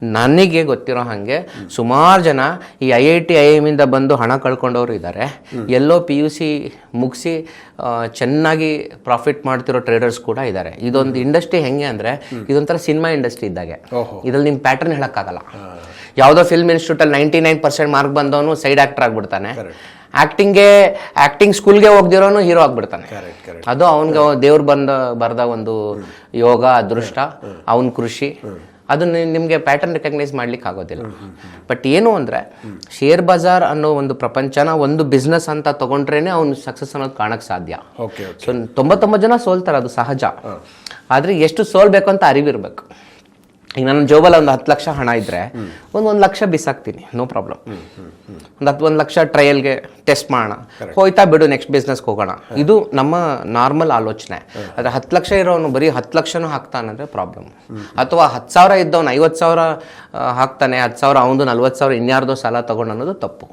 ನನಗೆ ಗೊತ್ತಿರೋ ಹಾಗೆ ಸುಮಾರು ಜನ ಈ IIT IIM ಇಂದ ಬಂದು ಹಣ ಕಳ್ಕೊಂಡವರು ಇದ್ದಾರೆ. ಎಲ್ಲೋ PUC ಮುಗಿಸಿ ಚೆನ್ನಾಗಿ ಪ್ರಾಫಿಟ್ ಮಾಡ್ತಿರೋ ಟ್ರೇಡರ್ಸ್ ಕೂಡ ಇದ್ದಾರೆ. ಇದೊಂದು ಇಂಡಸ್ಟ್ರಿ ಹೆಂಗೆ ಅಂದರೆ ಇದೊಂಥರ ಸಿನಿಮಾ ಇಂಡಸ್ಟ್ರಿ ಇದ್ದಾಗೆ. ಇದ್ರಲ್ಲಿ ನಿಮ್ಮ ಪ್ಯಾಟರ್ನ್ ಹೇಳೋಕ್ಕಾಗಲ್ಲ. ಯಾವುದೋ ಫಿಲ್ಮ್ ಇನ್ಸ್ಟಿಟ್ಯೂಟಲ್ಲಿ 99% ಮಾರ್ಕ್ ಬಂದವನು ಸೈಡ್ ಆ್ಯಕ್ಟರ್ ಆಗಿಬಿಡ್ತಾನೆ. ಆ್ಯಕ್ಟಿಂಗ್ ಸ್ಕೂಲ್ಗೆ ಹೋಗ್ದಿರೋನು ಹೀರೋ ಆಗಿಬಿಡ್ತಾನೆ. ಅದು ಅವನಿಗೆ ದೇವ್ರು ಬರ್ದ ಒಂದು ಯೋಗ, ಅದೃಷ್ಟ, ಅವನ ಕೃಷಿ. ಅದು ನಿಮಗೆ ಪ್ಯಾಟರ್ನ್ ರೆಕಗ್ನೈಸ್ ಮಾಡ್ಲಿಕ್ಕೆ ಆಗೋದಿಲ್ಲ. ಬಟ್ ಏನು ಅಂದರೆ ಶೇರ್ ಬಜಾರ್ ಅನ್ನೋ ಒಂದು ಪ್ರಪಂಚನ ಒಂದು ಬಿಸ್ನೆಸ್ ಅಂತ ತೊಗೊಂಡ್ರೇನೆ ಅವ್ನು ಸಕ್ಸಸ್ ಅನ್ನೋದು ಕಾಣಕ್ಕೆ ಸಾಧ್ಯ. ಸೊ 99 ಜನ ಸೋಲ್ತಾರೆ, ಅದು ಸಹಜ. ಆದರೆ ಎಷ್ಟು ಸೋಲ್ಬೇಕು ಅಂತ ಅರಿವಿರ್ಬೇಕು. ಈಗ ನನ್ನ ಜೋಬಲ್ಲಿ ಒಂದು 10 ಲಕ್ಷ ಹಣ ಇದ್ದರೆ ಒಂದು ಲಕ್ಷ ಬಿಸಾಕ್ತೀನಿ, ನೋ ಪ್ರಾಬ್ಲಮ್. ಒಂದು ಲಕ್ಷ ಟ್ರಯಲ್ಗೆ ಟೆಸ್ಟ್ ಮಾಡೋಣ, ಹೋಯ್ತಾ ಬಿಡು, ನೆಕ್ಸ್ಟ್ ಬಿಸ್ನೆಸ್ಗೆ ಹೋಗೋಣ. ಇದು ನಮ್ಮ ನಾರ್ಮಲ್ ಆಲೋಚನೆ. ಆದರೆ 10 ಲಕ್ಷ ಇರೋನು ಬರೀ 10 ಲಕ್ಷನೂ ಹಾಕ್ತಾನಂದರೆ ಪ್ರಾಬ್ಲಮ್. ಅಥವಾ 10,000 ಇದ್ದವನು 50,000 ಹಾಕ್ತಾನೆ, 10,000 ಅವನು 40,000 ಇನ್ಯಾರ್ದೋ ಸಾಲ ತಗೊಂಡು ಅನ್ನೋದು ತಪ್ಪು.